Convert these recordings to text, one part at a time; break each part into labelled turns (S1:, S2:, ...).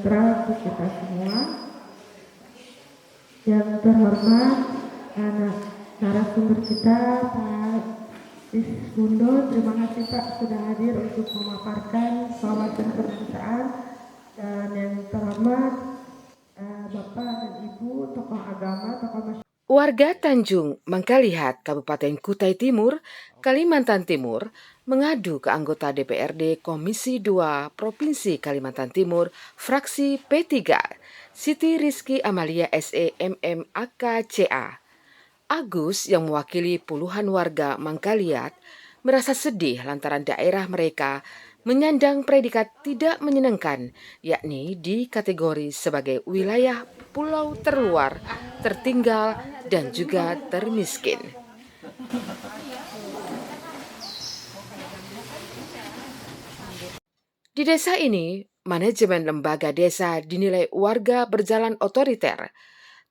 S1: sejahtera untuk kita semua. Yang terhormat narasumber kita Pak Siswondo, terima kasih Pak sudah hadir untuk memaparkan wawasan kebangsaan. Dan yang terhormat Bapak dan Ibu, tokoh agama, tokoh masyarakat.
S2: Warga Tanjung Mangkalihat, Kabupaten Kutai Timur, Kalimantan Timur, mengadu ke anggota DPRD Komisi 2 Provinsi Kalimantan Timur, fraksi P3, Siti Rizky Amalia SE MM AKCA. Agus yang mewakili puluhan warga Mangkalihat merasa sedih lantaran daerah mereka menyandang predikat tidak menyenangkan, yakni di kategori sebagai wilayah pulau terluar, tertinggal, dan juga termiskin. Di desa ini, manajemen lembaga desa dinilai warga berjalan otoriter,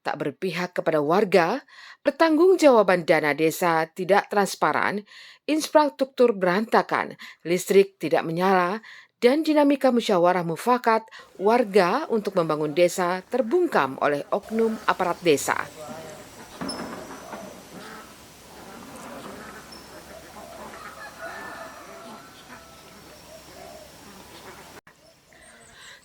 S2: tak berpihak kepada warga, pertanggungjawaban dana desa tidak transparan, infrastruktur berantakan, listrik tidak menyala, dan dinamika musyawarah mufakat warga untuk membangun desa terbungkam oleh oknum aparat desa.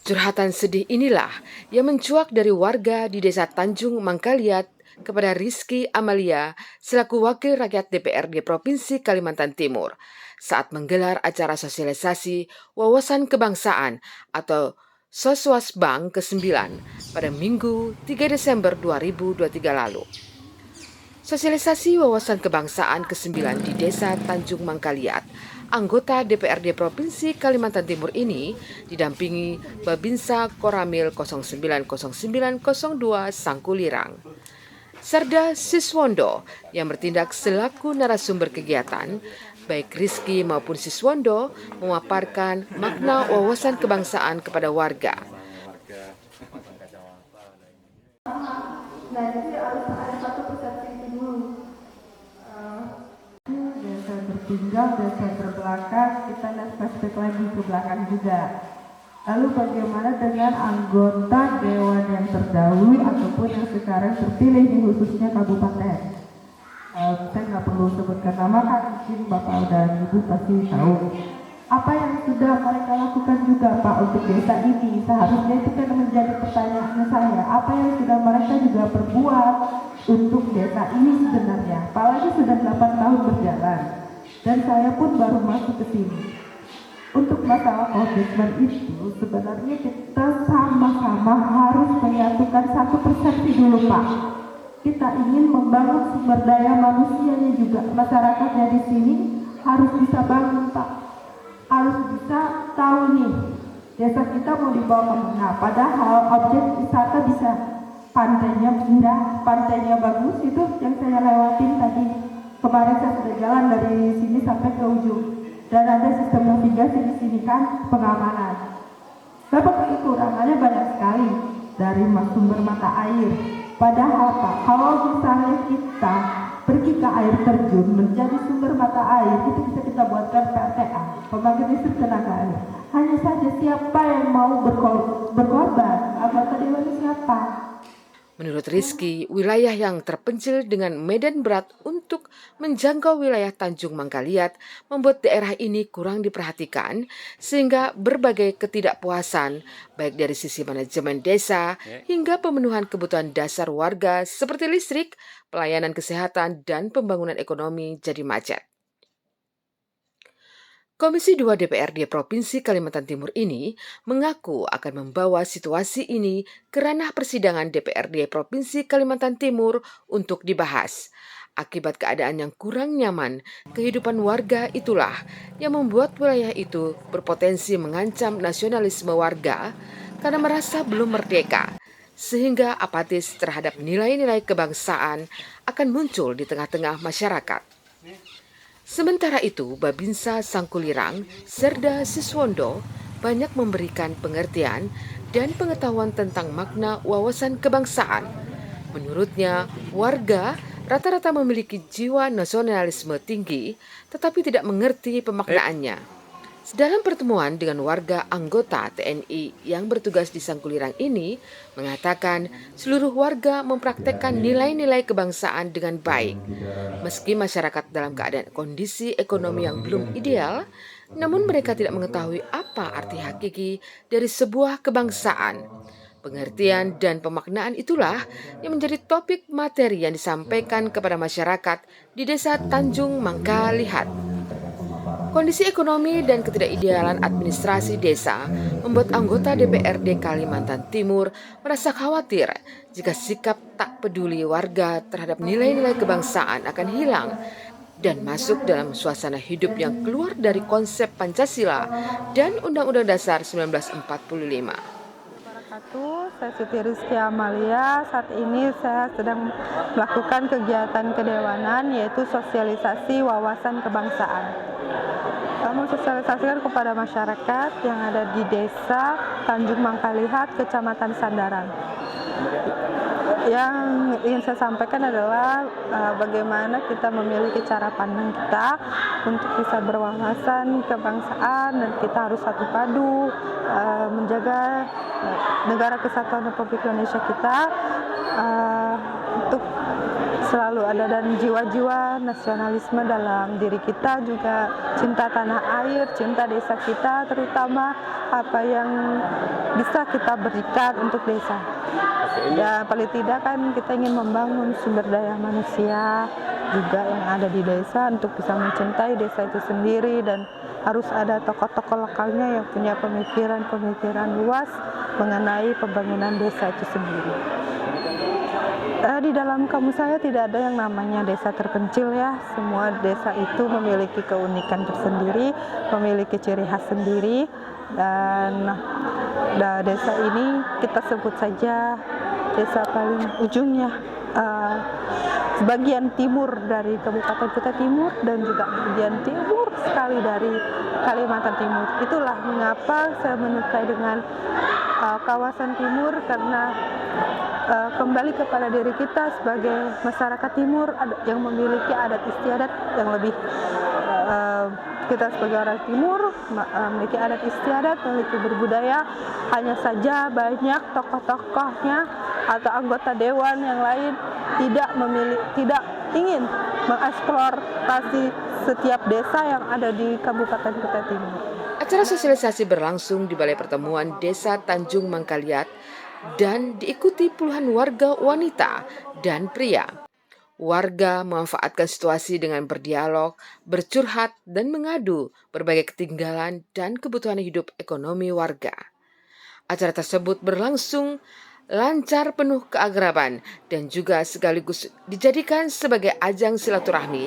S2: Curhatan sedih inilah yang mencuak dari warga di desa Tanjung Mangkalihat kepada Rizky Amalia selaku Wakil Rakyat DPRD Provinsi Kalimantan Timur saat menggelar acara sosialisasi wawasan kebangsaan atau Soswasbang ke-9 pada Minggu 3 Desember 2023 lalu. Sosialisasi wawasan kebangsaan ke-9 di desa Tanjung Mangkalihat, anggota DPRD Provinsi Kalimantan Timur ini didampingi Babinsa Koramil 090902 Sangkulirang. Serda Siswondo yang bertindak selaku narasumber kegiatan, baik Rizky maupun Siswondo memaparkan makna wawasan kebangsaan kepada warga.
S1: Desa tertinggal, desa terbelakang, kita lihat flashback lagi ke belakang juga. Lalu bagaimana dengan anggota dewan yang terdahulu ataupun yang sekarang terpilih di khususnya kabupaten? Saya nggak perlu sebutkan nama kan, mungkin Bapak dan Ibu pasti tahu. Apa yang sudah mereka lakukan juga Pak untuk desa ini? Seharusnya itu kan menjadi pertanyaan saya. Apa yang sudah mereka juga perbuat untuk desa ini sebenarnya? Apalagi sudah 8 tahun berjalan. Dan saya pun baru masuk ke sini. Untuk masalah komitmen itu sebenarnya kita sama-sama harus menyatukan satu persepsi dulu Pak. Kita ingin membangun sumber daya manusianya juga, masyarakatnya di sini harus bisa bangun Pak. Harus bisa tahu nih desa kita mau dibawa kemana. Padahal objek wisata bisa pantainya indah, pantainya bagus, itu yang saya lewatin tadi. Kemarin saya sudah jalan dari sini sampai ke ujung. Dan ada sistem navigasi di sini kan, pengamanan. Tapi kekurangannya banyak sekali dari sumber mata air. Padahal Pak, kalau misalnya kita pergi ke air terjun menjadi sumber mata air, itu bisa kita buatkan PLTA, pembangkit listrik tenaga air. Hanya saja siapa yang mau berkorban, anggota dewan siapa?
S2: Menurut Rizky, wilayah yang terpencil dengan medan berat untuk menjangkau wilayah Tanjung Mangkalihat membuat daerah ini kurang diperhatikan sehingga berbagai ketidakpuasan baik dari sisi manajemen desa hingga pemenuhan kebutuhan dasar warga seperti listrik, pelayanan kesehatan, dan pembangunan ekonomi jadi macet. Komisi 2 DPRD Provinsi Kalimantan Timur ini mengaku akan membawa situasi ini ke ranah persidangan DPRD Provinsi Kalimantan Timur untuk dibahas. Akibat keadaan yang kurang nyaman, kehidupan warga itulah yang membuat wilayah itu berpotensi mengancam nasionalisme warga karena merasa belum merdeka, sehingga apatis terhadap nilai-nilai kebangsaan akan muncul di tengah-tengah masyarakat. Sementara itu, Babinsa Sangkulirang, Serda Siswondo banyak memberikan pengertian dan pengetahuan tentang makna wawasan kebangsaan. Menurutnya, warga rata-rata memiliki jiwa nasionalisme tinggi, tetapi tidak mengerti pemaknaannya. Dalam pertemuan dengan warga anggota TNI yang bertugas di Sangkulirang ini mengatakan seluruh warga mempraktekkan nilai-nilai kebangsaan dengan baik. Meski masyarakat dalam keadaan kondisi ekonomi yang belum ideal, namun mereka tidak mengetahui apa arti hakiki dari sebuah kebangsaan. Pengertian dan pemaknaan itulah yang menjadi topik materi yang disampaikan kepada masyarakat di Desa Tanjung Mangkalihat. Kondisi ekonomi dan ketidakidealan administrasi desa membuat anggota DPRD Kalimantan Timur merasa khawatir jika sikap tak peduli warga terhadap nilai-nilai kebangsaan akan hilang dan masuk dalam suasana hidup yang keluar dari konsep Pancasila dan Undang-Undang Dasar 1945.
S3: Saya Siti Rizky Amalia. Saat ini saya sedang melakukan kegiatan kedewanan, yaitu sosialisasi wawasan kebangsaan. Mensosialisasikan kepada masyarakat yang ada di Desa Tanjung Mangkalihat, Kecamatan Sandaran. Yang ingin saya sampaikan adalah bagaimana kita memiliki cara pandang kita untuk bisa berwawasan kebangsaan, dan kita harus satu padu menjaga negara kesatuan Republik Indonesia kita untuk selalu ada, dan jiwa-jiwa nasionalisme dalam diri kita, juga cinta tanah air, cinta desa kita, terutama apa yang bisa kita berikan untuk desa. Ya, paling tidak kan kita ingin membangun sumber daya manusia juga yang ada di desa untuk bisa mencintai desa itu sendiri, dan harus ada tokoh-tokoh lokalnya yang punya pemikiran luas mengenai pembangunan desa itu sendiri. Di dalam kamus saya tidak ada yang namanya desa terpencil ya. Semua desa itu memiliki keunikan tersendiri, memiliki ciri khas sendiri, dan desa ini kita sebut saja desa paling ujungnya, bagian timur dari Kabupaten Kutai Timur dan juga bagian timur sekali dari Kalimantan Timur. Itulah mengapa saya menyukai dengan kawasan timur, karena kembali kepada diri kita sebagai masyarakat timur yang memiliki adat istiadat yang lebih, kita sebagai orang timur memiliki adat istiadat, memiliki berbudaya. Hanya saja banyak tokoh-tokohnya atau anggota dewan yang lain tidak ingin mengeksplorasi setiap desa yang ada di Kabupaten Kutai Timur.
S2: Acara sosialisasi berlangsung di Balai Pertemuan Desa Tanjung Mangkalihat dan diikuti puluhan warga wanita dan pria. Warga memanfaatkan situasi dengan berdialog, bercurhat, dan mengadu berbagai ketinggalan dan kebutuhan hidup ekonomi warga. Acara tersebut berlangsung lancar, penuh keakraban, dan juga sekaligus dijadikan sebagai ajang silaturahmi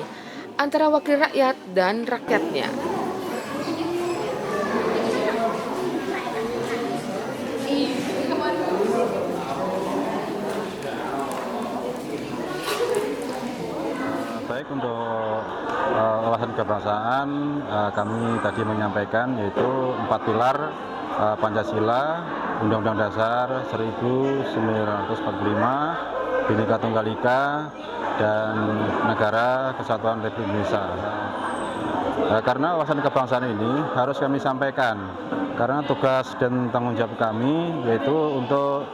S2: antara wakil rakyat dan rakyatnya.
S4: Baik, untuk wawasan kebangsaan kami tadi menyampaikan yaitu 4 pilar Pancasila, Undang-Undang Dasar 1945, Bhinneka Tunggal Ika, dan Negara Kesatuan Republik Indonesia. Karena wawasan kebangsaan ini harus kami sampaikan, karena tugas dan tanggung jawab kami yaitu untuk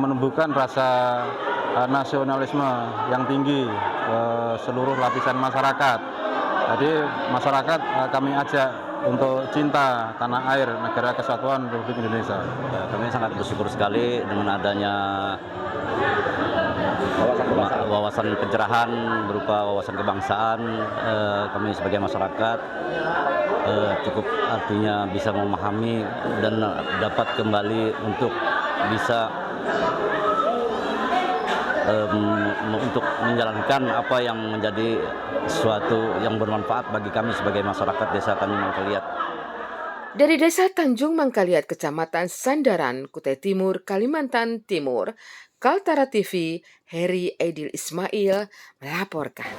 S4: menumbuhkan rasa nasionalisme yang tinggi seluruh lapisan masyarakat. Jadi masyarakat kami ajak untuk cinta tanah air, negara kesatuan Republik Indonesia.
S5: Ya, kami sangat bersyukur sekali dengan adanya wawasan pencerahan berupa wawasan kebangsaan. Kami sebagai masyarakat cukup artinya bisa memahami dan dapat kembali untuk bisa untuk menjalankan apa yang menjadi sesuatu yang bermanfaat bagi kami sebagai masyarakat Desa Tanjung Mangkalihat.
S2: Dari Desa Tanjung Mangkalihat, Kecamatan Sandaran, Kutai Timur, Kalimantan Timur, Kaltara TV, Heri Aidil Ismail melaporkan.